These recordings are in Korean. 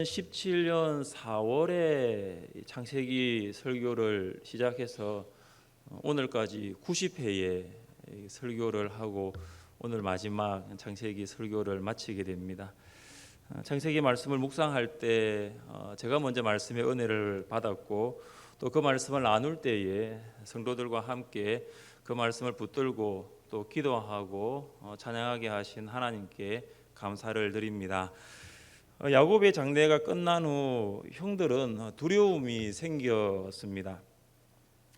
2017년 4월에 창세기 설교를 시작해서 오늘까지 90회의 설교를 하고 오늘 마지막 창세기 설교를 마치게 됩니다. 창세기 말씀을 묵상할 때 제가 먼저 말씀의 은혜를 받았고 또 그 말씀을 나눌 때에 성도들과 함께 그 말씀을 붙들고 또 기도하고 찬양하게 하신 하나님께 감사를 드립니다. 야곱의 장례가 끝난 후 형들은 두려움이 생겼습니다.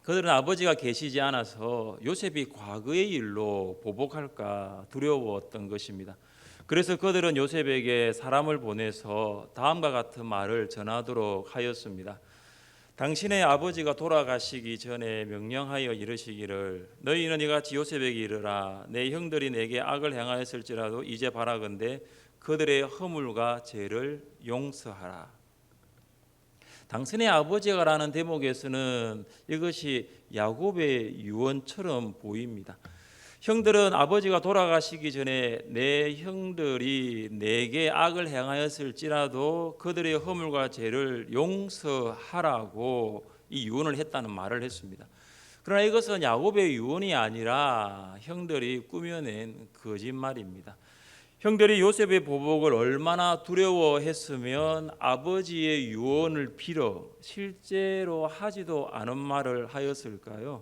그들은 아버지가 계시지 않아서 요셉이 과거의 일로 보복할까 두려웠던 것입니다. 그래서 그들은 요셉에게 사람을 보내서 다음과 같은 말을 전하도록 하였습니다. 당신의 아버지가 돌아가시기 전에 명령하여 이르시기를 너희는 이같이 요셉에게 이르라 내 형들이 내게 악을 행하였을지라도 이제 바라건대 그들의 허물과 죄를 용서하라. 당신의 아버지가라는 대목에서는 이것이 야곱의 유언처럼 보입니다. 형들은 아버지가 돌아가시기 전에 내 형들이 내게 악을 행하였을지라도 그들의 허물과 죄를 용서하라고 이 유언을 했다는 말을 했습니다. 그러나 이것은 야곱의 유언이 아니라 형들이 꾸며낸 거짓말입니다. 형들이 요셉의 보복을 얼마나 두려워했으면 아버지의 유언을 빌어 실제로 하지도 않은 말을 하였을까요?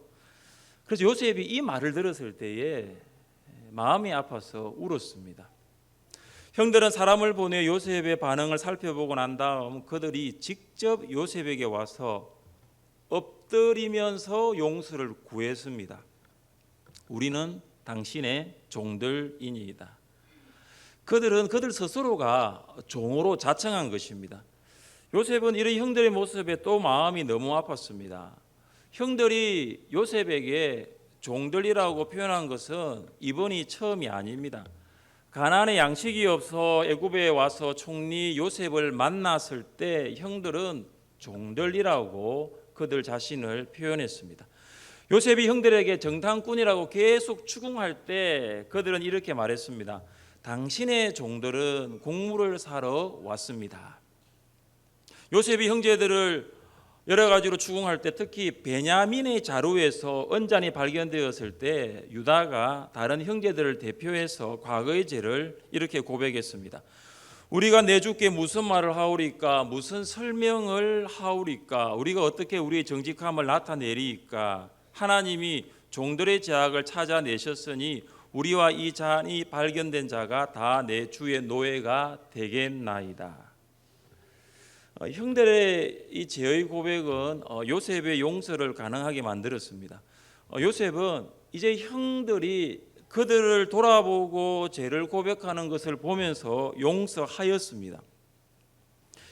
그래서 요셉이 이 말을 들었을 때에 마음이 아파서 울었습니다. 형들은 사람을 보내 요셉의 반응을 살펴보고 난 다음 그들이 직접 요셉에게 와서 엎드리면서 용서를 구했습니다. 우리는 당신의 종들이니이다. 그들은 그들 스스로가 종으로 자청한 것입니다. 요셉은 이런 형들의 모습에 또 마음이 너무 아팠습니다. 형들이 요셉에게 종들이라고 표현한 것은 이번이 처음이 아닙니다. 가나안에 양식이 없어 애굽에 와서 총리 요셉을 만났을 때 형들은 종들이라고 그들 자신을 표현했습니다. 요셉이 형들에게 정탐꾼이라고 계속 추궁할 때 그들은 이렇게 말했습니다. 당신의 종들은 곡물을 사러 왔습니다. 요셉이 형제들을 여러 가지로 추궁할 때 특히 베냐민의 자루에서 언잔이 발견되었을 때 유다가 다른 형제들을 대표해서 과거의 죄를 이렇게 고백했습니다. 우리가 내 주께 무슨 말을 하오리까? 무슨 설명을 하오리까? 우리가 어떻게 우리의 정직함을 나타내리까? 하나님이 종들의 죄악을 찾아내셨으니 우리와 이 잔이 발견된 자가 다 내 주의 노예가 되겠나이다. 형들의 이 죄의 고백은 요셉의 용서를 가능하게 만들었습니다. 요셉은 이제 형들이 그들을 돌아보고 죄를 고백하는 것을 보면서 용서하였습니다.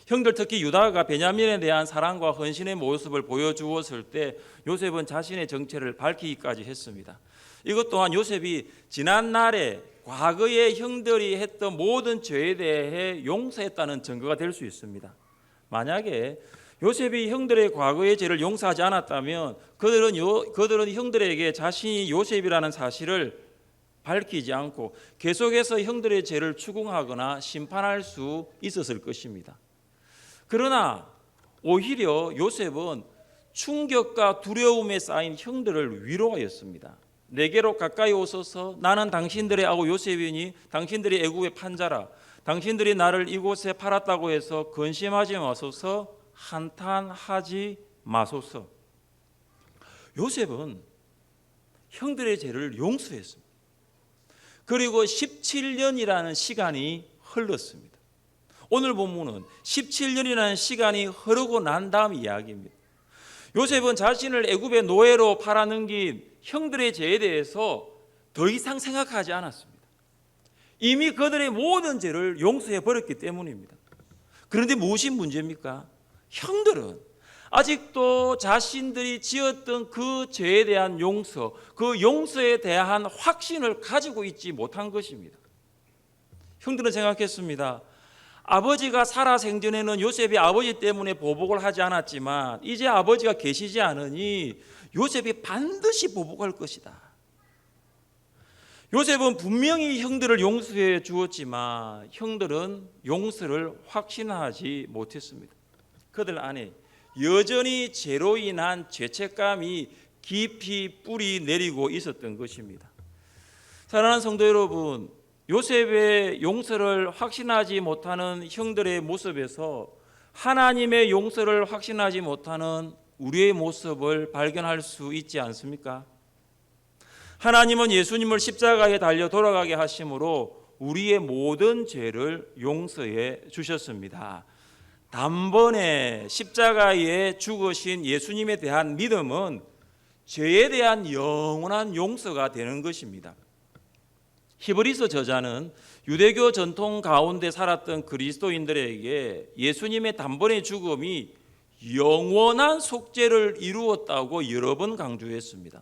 형들 특히 유다가 베냐민에 대한 사랑과 헌신의 모습을 보여주었을 때 요셉은 자신의 정체를 밝히기까지 했습니다. 이것 또한 요셉이 지난날에 과거에 형들이 했던 모든 죄에 대해 용서했다는 증거가 될 수 있습니다. 만약에 요셉이 형들의 과거의 죄를 용서하지 않았다면 그들은 형들에게 자신이 요셉이라는 사실을 밝히지 않고 계속해서 형들의 죄를 추궁하거나 심판할 수 있었을 것입니다. 그러나 오히려 요셉은 충격과 두려움에 쌓인 형들을 위로하였습니다. 내게로 가까이 오소서. 나는 당신들의 아우 요셉이니 당신들이 애굽의 판자라. 당신들이 나를 이곳에 팔았다고 해서 근심하지 마소서. 한탄하지 마소서. 요셉은 형들의 죄를 용서했습니다. 그리고 17년이라는 시간이 흘렀습니다. 오늘 본문은 17년이라는 시간이 흐르고 난 다음 이야기입니다. 요셉은 자신을 애굽의 노예로 팔아넘긴 형들의 죄에 대해서 더 이상 생각하지 않았습니다. 이미 그들의 모든 죄를 용서해 버렸기 때문입니다. 그런데 무엇이 문제입니까? 형들은 아직도 자신들이 지었던 그 죄에 대한 용서, 그 용서에 대한 확신을 가지고 있지 못한 것입니다. 형들은 생각했습니다. 아버지가 살아생전에는 요셉이 아버지 때문에 보복을 하지 않았지만 이제 아버지가 계시지 않으니 요셉이 반드시 보복할 것이다. 요셉은 분명히 형들을 용서해 주었지만 형들은 용서를 확신하지 못했습니다. 그들 안에 여전히 죄로 인한 죄책감이 깊이 뿌리 내리고 있었던 것입니다. 사랑하는 성도 여러분, 요셉의 용서를 확신하지 못하는 형들의 모습에서 하나님의 용서를 확신하지 못하는 우리의 모습을 발견할 수 있지 않습니까? 하나님은 예수님을 십자가에 달려 돌아가게 하심으로 우리의 모든 죄를 용서해 주셨습니다. 단번에 십자가에 죽으신 예수님에 대한 믿음은 죄에 대한 영원한 용서가 되는 것입니다. 히브리서 저자는 유대교 전통 가운데 살았던 그리스도인들에게 예수님의 단번의 죽음이 영원한 속죄를 이루었다고 여러 번 강조했습니다.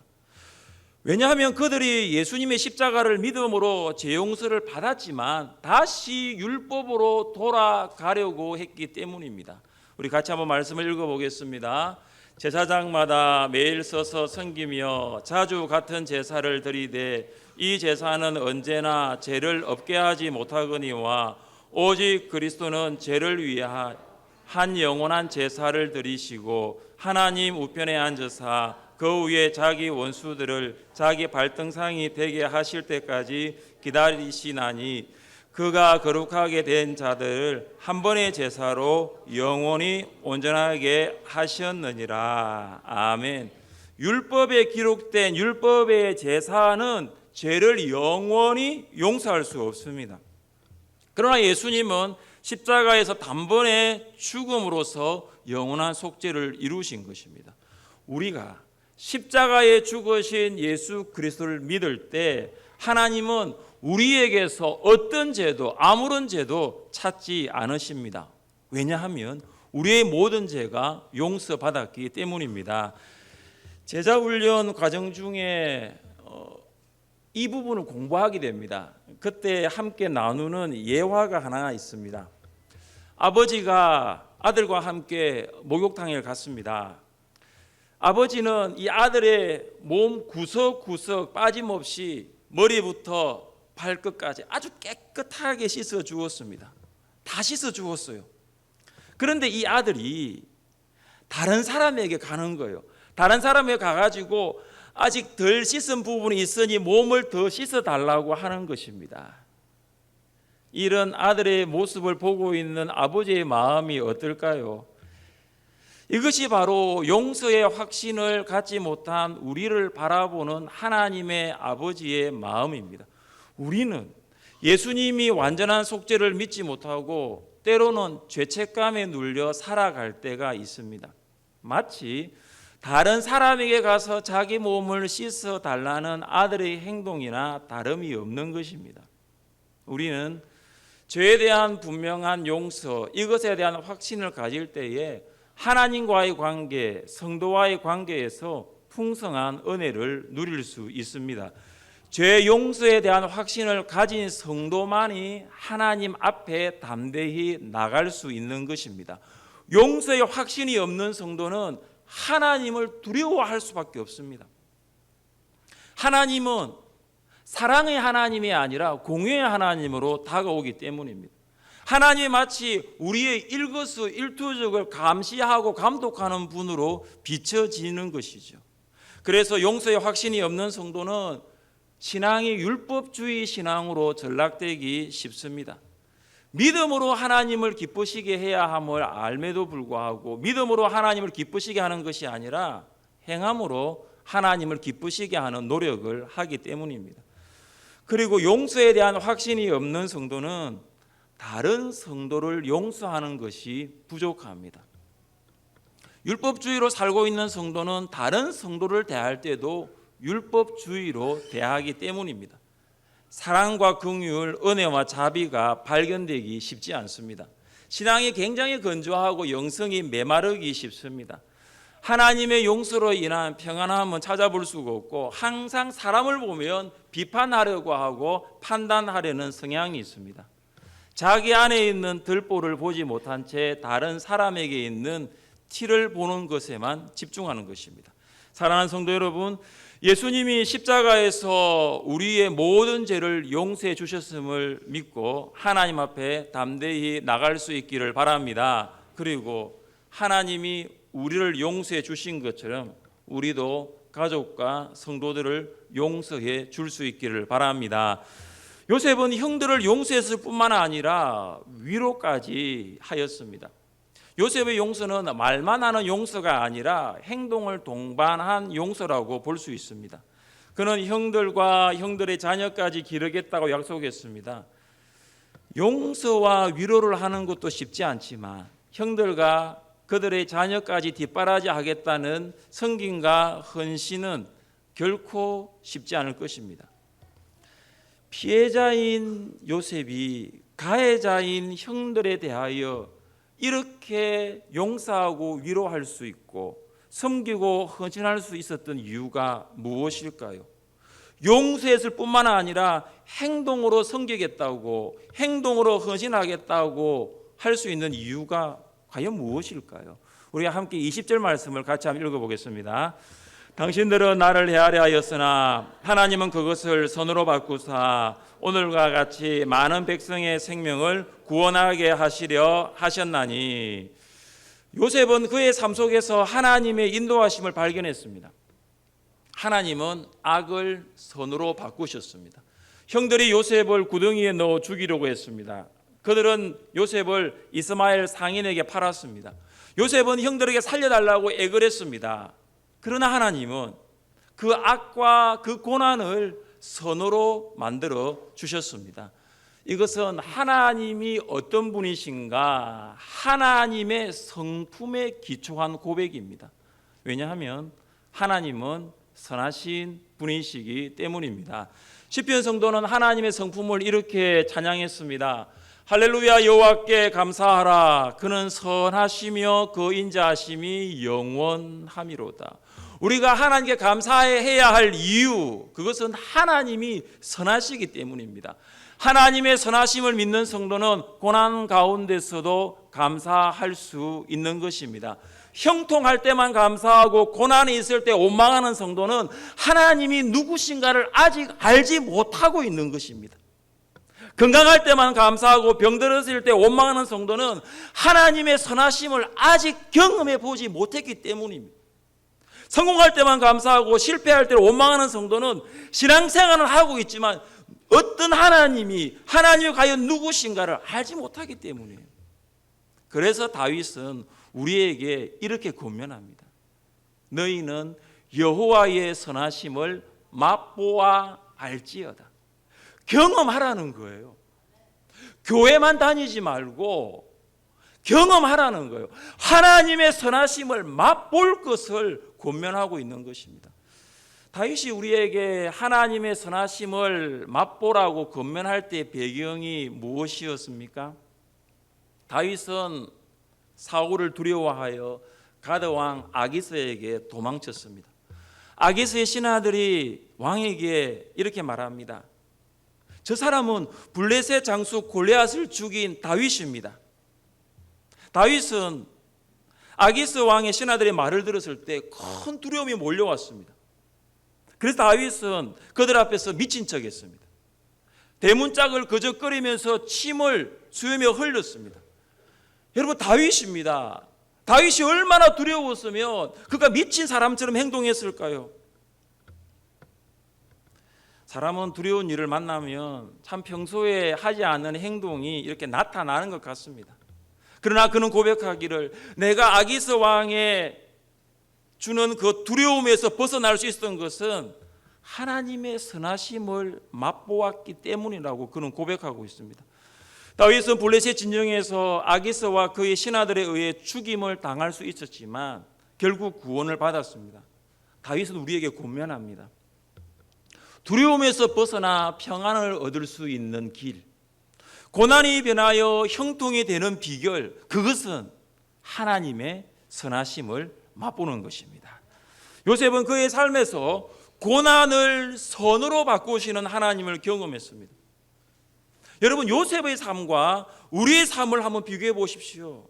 왜냐하면 그들이 예수님의 십자가를 믿음으로 죄 용서를 받았지만 다시 율법으로 돌아가려고 했기 때문입니다. 우리 같이 한번 말씀을 읽어보겠습니다. 제사장마다 매일 서서 섬기며 자주 같은 제사를 드리되 이 제사는 언제나 죄를 없게 하지 못하거니와 오직 그리스도는 죄를 위하여 한 영원한 제사를 드리시고 하나님 우편에 앉으사 그 위에 자기 원수들을 자기 발등상이 되게 하실 때까지 기다리시나니 그가 거룩하게 된 자들을 한 번의 제사로 영원히 온전하게 하셨느니라. 아멘. 율법에 기록된 율법의 제사는 죄를 영원히 용서할 수 없습니다. 그러나 예수님은 십자가에서 단번에 죽음으로써 영원한 속죄를 이루신 것입니다. 우리가 십자가에 죽으신 예수 그리스도를 믿을 때 하나님은 우리에게서 어떤 죄도 아무런 죄도 찾지 않으십니다. 왜냐하면 우리의 모든 죄가 용서받았기 때문입니다. 제자훈련 과정 중에 이 부분을 공부하게 됩니다. 그때 함께 나누는 예화가 하나 있습니다. 아버지가 아들과 함께 목욕탕에 갔습니다. 아버지는 이 아들의 몸 구석구석 빠짐없이 머리부터 발끝까지 아주 깨끗하게 씻어 주었습니다. 다 씻어 주었어요. 그런데 이 아들이 다른 사람에게 가는 거예요. 다른 사람에게 가가지고 아직 덜 씻은 부분이 있으니 몸을 더 씻어 달라고 하는 것입니다. 이런 아들의 모습을 보고 있는 아버지의 마음이 어떨까요? 이것이 바로 용서의 확신을 갖지 못한 우리를 바라보는 하나님의 아버지의 마음입니다. 우리는 예수님이 완전한 속죄를 믿지 못하고 때로는 죄책감에 눌려 살아갈 때가 있습니다. 마치 다른 사람에게 가서 자기 몸을 씻어 달라는 아들의 행동이나 다름이 없는 것입니다. 우리는 죄에 대한 분명한 용서, 이것에 대한 확신을 가질 때에 하나님과의 관계, 성도와의 관계에서 풍성한 은혜를 누릴 수 있습니다. 죄 용서에 대한 확신을 가진 성도만이 하나님 앞에 담대히 나갈 수 있는 것입니다. 용서의 확신이 없는 성도는 하나님을 두려워할 수밖에 없습니다. 하나님은 사랑의 하나님이 아니라 공의의 하나님으로 다가오기 때문입니다. 하나님이 마치 우리의 일거수일투족을 감시하고 감독하는 분으로 비춰지는 것이죠. 그래서 용서의 확신이 없는 성도는 신앙이 율법주의 신앙으로 전락되기 쉽습니다. 믿음으로 하나님을 기쁘시게 해야 함을 알매도 불구하고 믿음으로 하나님을 기쁘시게 하는 것이 아니라 행함으로 하나님을 기쁘시게 하는 노력을 하기 때문입니다. 그리고 용서에 대한 확신이 없는 성도는 다른 성도를 용서하는 것이 부족합니다. 율법주의로 살고 있는 성도는 다른 성도를 대할 때도 율법주의로 대하기 때문입니다. 사랑과 긍휼, 은혜와 자비가 발견되기 쉽지 않습니다. 신앙이 굉장히 건조하고 영성이 메마르기 쉽습니다. 하나님의 용서로 인한 평안함은 찾아볼 수가 없고 항상 사람을 보면 비판하려고 하고 판단하려는 성향이 있습니다. 자기 안에 있는 들보를 보지 못한 채 다른 사람에게 있는 티를 보는 것에만 집중하는 것입니다. 사랑하는 성도 여러분, 예수님이 십자가에서 우리의 모든 죄를 용서해 주셨음을 믿고 하나님 앞에 담대히 나갈 수 있기를 바랍니다. 그리고 하나님이 우리를 용서해 주신 것처럼 우리도 가족과 성도들을 용서해 줄 수 있기를 바랍니다. 요셉은 형들을 용서했을 뿐만 아니라 위로까지 하였습니다. 요셉의 용서는 말만 하는 용서가 아니라 행동을 동반한 용서라고 볼 수 있습니다. 그는 형들과 형들의 자녀까지 기르겠다고 약속했습니다. 용서와 위로를 하는 것도 쉽지 않지만 형들과 그들의 자녀까지 뒷바라지 하겠다는 성김과 헌신은 결코 쉽지 않을 것입니다. 피해자인 요셉이 가해자인 형들에 대하여 이렇게 용서하고 위로할 수 있고 섬기고 헌신할 수 있었던 이유가 무엇일까요? 용서했을 뿐만 아니라 행동으로 섬기겠다고 행동으로 헌신하겠다고 할 수 있는 이유가 과연 무엇일까요? 우리가 함께 20절 말씀을 같이 한번 읽어보겠습니다. 당신들은 나를 헤아려 하였으나 하나님은 그것을 선으로 바꾸사 오늘과 같이 많은 백성의 생명을 구원하게 하시려 하셨나니. 요셉은 그의 삶 속에서 하나님의 인도하심을 발견했습니다. 하나님은 악을 선으로 바꾸셨습니다. 형들이 요셉을 구덩이에 넣어 죽이려고 했습니다. 그들은 요셉을 이스마엘 상인에게 팔았습니다. 요셉은 형들에게 살려달라고 애걸했습니다. 그러나 하나님은 그 악과 그 고난을 선으로 만들어 주셨습니다. 이것은 하나님이 어떤 분이신가, 하나님의 성품에 기초한 고백입니다. 왜냐하면 하나님은 선하신 분이시기 때문입니다. 시편 성도는 하나님의 성품을 이렇게 찬양했습니다. 할렐루야, 여호와께 감사하라. 그는 선하시며 그 인자하심이 영원함이로다. 우리가 하나님께 감사해야 할 이유, 그것은 하나님이 선하시기 때문입니다. 하나님의 선하심을 믿는 성도는 고난 가운데서도 감사할 수 있는 것입니다. 형통할 때만 감사하고 고난이 있을 때 원망하는 성도는 하나님이 누구신가를 아직 알지 못하고 있는 것입니다. 건강할 때만 감사하고 병들었을 때 원망하는 성도는 하나님의 선하심을 아직 경험해 보지 못했기 때문입니다. 성공할 때만 감사하고 실패할 때 원망하는 성도는 신앙생활을 하고 있지만 어떤 하나님이 과연 누구신가를 알지 못하기 때문이에요. 그래서 다윗은 우리에게 이렇게 권면합니다. 너희는 여호와의 선하심을 맛보아 알지어다. 경험하라는 거예요. 교회만 다니지 말고 경험하라는 거예요. 하나님의 선하심을 맛볼 것을 권면하고 있는 것입니다. 다윗이 우리에게 하나님의 선하심을 맛보라고 권면할 때 배경이 무엇이었습니까? 다윗은 사울을 두려워하여 가드 왕 아기스에게 도망쳤습니다. 아기스의 신하들이 왕에게 이렇게 말합니다. 저 사람은 블레셋 장수 골리앗을 죽인 다윗입니다. 다윗은 아기스 왕의 신하들의 말을 들었을 때 큰 두려움이 몰려왔습니다. 그래서 다윗은 그들 앞에서 미친 척했습니다. 대문짝을 거적거리면서 침을 수염에 흘렸습니다. 여러분, 다윗입니다. 다윗이 얼마나 두려웠으면 그가 미친 사람처럼 행동했을까요? 사람은 두려운 일을 만나면 참 평소에 하지 않는 행동이 이렇게 나타나는 것 같습니다. 그러나 그는 고백하기를 내가 아기스 왕의 주는 그 두려움에서 벗어날 수 있었던 것은 하나님의 선하심을 맛보았기 때문이라고 그는 고백하고 있습니다. 다윗은 블레셋 진영에서 아기스와 그의 신하들에 의해 죽임을 당할 수 있었지만 결국 구원을 받았습니다. 다윗은 우리에게 권면합니다. 두려움에서 벗어나 평안을 얻을 수 있는 길, 고난이 변하여 형통이 되는 비결, 그것은 하나님의 선하심을 맛보는 것입니다. 요셉은 그의 삶에서 고난을 선으로 바꾸시는 하나님을 경험했습니다. 여러분, 요셉의 삶과 우리의 삶을 한번 비교해 보십시오.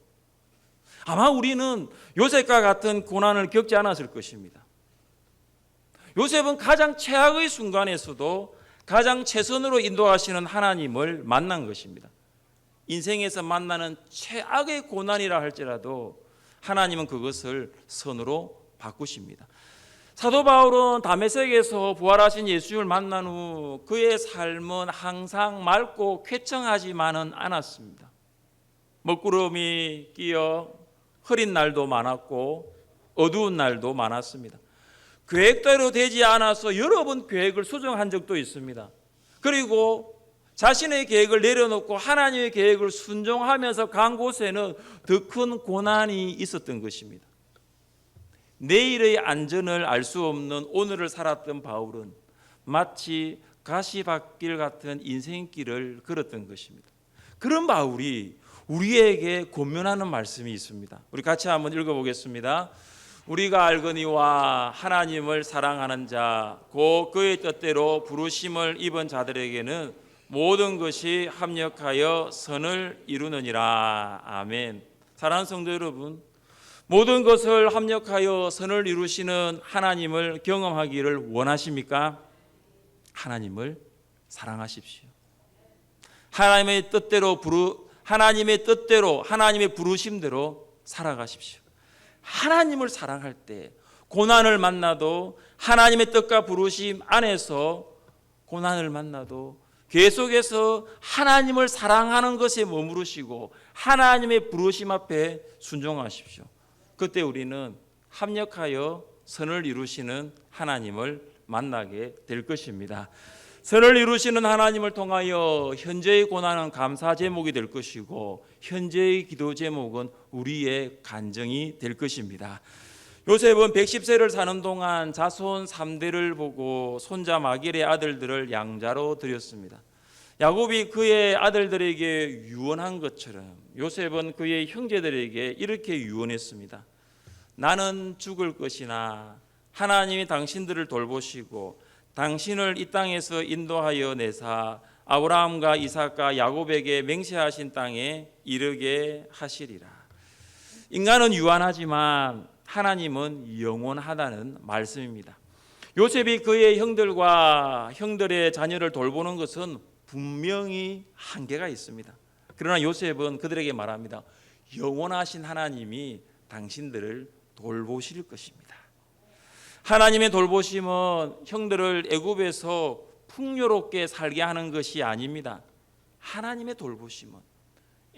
아마 우리는 요셉과 같은 고난을 겪지 않았을 것입니다. 요셉은 가장 최악의 순간에서도 가장 최선으로 인도하시는 하나님을 만난 것입니다. 인생에서 만나는 최악의 고난이라 할지라도 하나님은 그것을 선으로 바꾸십니다. 사도 바울은 다메섹에서 부활하신 예수를 만난 후 그의 삶은 항상 맑고 쾌청하지만은 않았습니다. 먹구름이 끼어 흐린 날도 많았고 어두운 날도 많았습니다. 계획대로 되지 않아서 여러 번 계획을 수정한 적도 있습니다. 그리고 자신의 계획을 내려놓고 하나님의 계획을 순종하면서 간 곳에는 더 큰 고난이 있었던 것입니다. 내일의 안전을 알 수 없는 오늘을 살았던 바울은 마치 가시밭길 같은 인생길을 걸었던 것입니다. 그런 바울이 우리에게 권면하는 말씀이 있습니다. 우리 같이 한번 읽어보겠습니다. 우리가 알거니와 하나님을 사랑하는 자, 곧 그의 뜻대로 부르심을 입은 자들에게는 모든 것이 합력하여 선을 이루느니라. 아멘. 사랑하는 성도 여러분, 모든 것을 합력하여 선을 이루시는 하나님을 경험하기를 원하십니까? 하나님을 사랑하십시오. 하나님의 뜻대로 하나님의 부르심대로 살아가십시오. 하나님을 사랑할 때 고난을 만나도 하나님의 뜻과 부르심 안에서 고난을 만나도 계속해서 하나님을 사랑하는 것에 머무르시고 하나님의 부르심 앞에 순종하십시오. 그때 우리는 합력하여 선을 이루시는 하나님을 만나게 될 것입니다. 선을 이루시는 하나님을 통하여 현재의 고난은 감사 제목이 될 것이고 현재의 기도 제목은 우리의 간증이 될 것입니다. 요셉은 110세를 사는 동안 자손 3대를 보고 손자 마길의 아들들을 양자로 드렸습니다. 야곱이 그의 아들들에게 유언한 것처럼 요셉은 그의 형제들에게 이렇게 유언했습니다. 나는 죽을 것이나 하나님이 당신들을 돌보시고 당신을 이 땅에서 인도하여 내사 아브라함과 이삭과 야곱에게 맹세하신 땅에 이르게 하시리라. 인간은 유한하지만 하나님은 영원하다는 말씀입니다. 요셉이 그의 형들과 형들의 자녀를 돌보는 것은 분명히 한계가 있습니다. 그러나 요셉은 그들에게 말합니다. 영원하신 하나님이 당신들을 돌보실 것입니다. 하나님의 돌보심은 형들을 애굽에서 풍요롭게 살게 하는 것이 아닙니다. 하나님의 돌보심은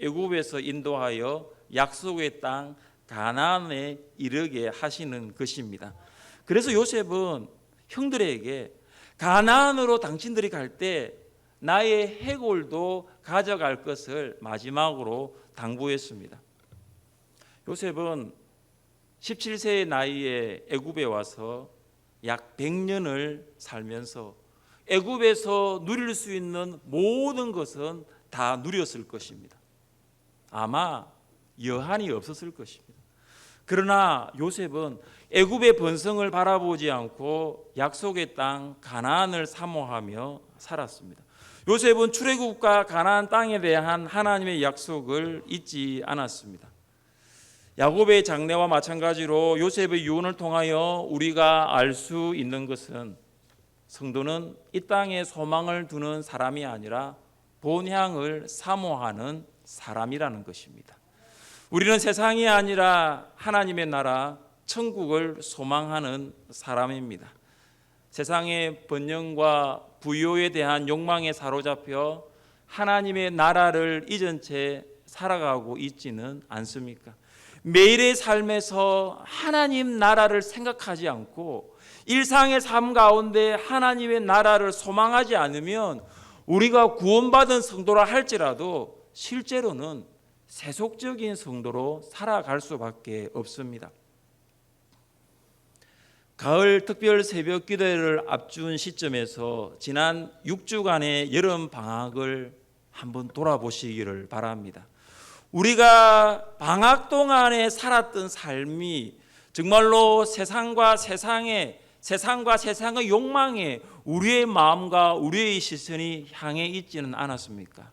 애굽에서 인도하여 약속의 땅 가나안에 이르게 하시는 것입니다. 그래서 요셉은 형들에게 가나안으로 당신들이 갈 때 나의 해골도 가져갈 것을 마지막으로 당부했습니다. 요셉은 17세의 나이에 애굽에 와서 약 100년을 살면서 애굽에서 누릴 수 있는 모든 것은 다 누렸을 것입니다. 아마 여한이 없었을 것입니다. 그러나 요셉은 애굽의 번성을 바라보지 않고 약속의 땅 가나안을 사모하며 살았습니다. 요셉은 출애굽과 가나안 땅에 대한 하나님의 약속을 잊지 않았습니다. 야곱의 장래와 마찬가지로 요셉의 유언을 통하여 우리가 알 수 있는 것은 성도는 이 땅에 소망을 두는 사람이 아니라 본향을 사모하는 사람이라는 것입니다. 우리는 세상이 아니라 하나님의 나라 천국을 소망하는 사람입니다. 세상의 번영과 부요에 대한 욕망에 사로잡혀 하나님의 나라를 잊은 채 살아가고 있지는 않습니까? 매일의 삶에서 하나님 나라를 생각하지 않고 일상의 삶 가운데 하나님의 나라를 소망하지 않으면 우리가 구원받은 성도라 할지라도 실제로는 세속적인 성도로 살아갈 수밖에 없습니다. 가을 특별 새벽 기도를 앞둔 시점에서 지난 6주간의 여름 방학을 한번 돌아보시기를 바랍니다. 우리가 방학 동안에 살았던 삶이 정말로 세상과 세상의 욕망에 우리의 마음과 우리의 시선이 향해 있지는 않았습니까?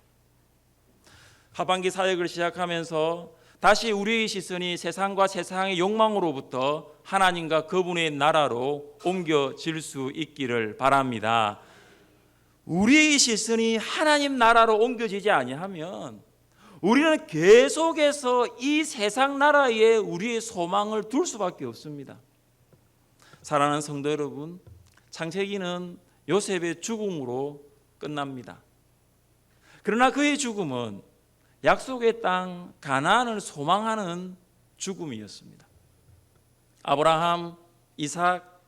하반기 사역을 시작하면서 다시 우리의 시선이 세상과 세상의 욕망으로부터 하나님과 그분의 나라로 옮겨질 수 있기를 바랍니다. 우리의 시선이 하나님 나라로 옮겨지지 아니하면 우리는 계속해서 이 세상 나라에 우리의 소망을 둘 수밖에 없습니다. 사랑하는 성도 여러분, 창세기는 요셉의 죽음으로 끝납니다. 그러나 그의 죽음은 약속의 땅 가나안을 소망하는 죽음이었습니다. 아브라함, 이삭,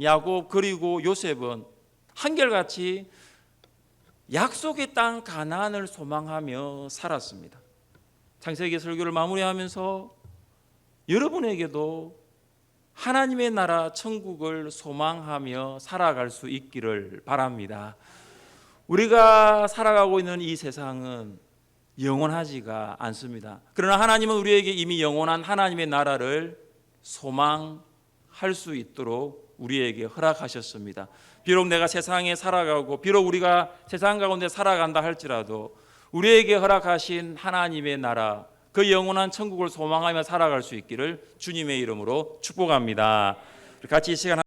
야곱 그리고 요셉은 한결같이 약속의 땅 가나안을 소망하며 살았습니다. 창세기 설교를 마무리하면서 여러분에게도 하나님의 나라 천국을 소망하며 살아갈 수 있기를 바랍니다. 우리가 살아가고 있는 이 세상은 영원하지가 않습니다. 그러나 하나님은 우리에게 이미 영원한 하나님의 나라를 소망할 수 있도록 우리에게 허락하셨습니다. 비록 내가 세상에 살아가고 비록 우리가 세상 가운데 살아간다 할지라도 우리에게 허락하신 하나님의 나라, 그 영원한 천국을 소망하며 살아갈 수 있기를 주님의 이름으로 축복합니다. 같이 이 시간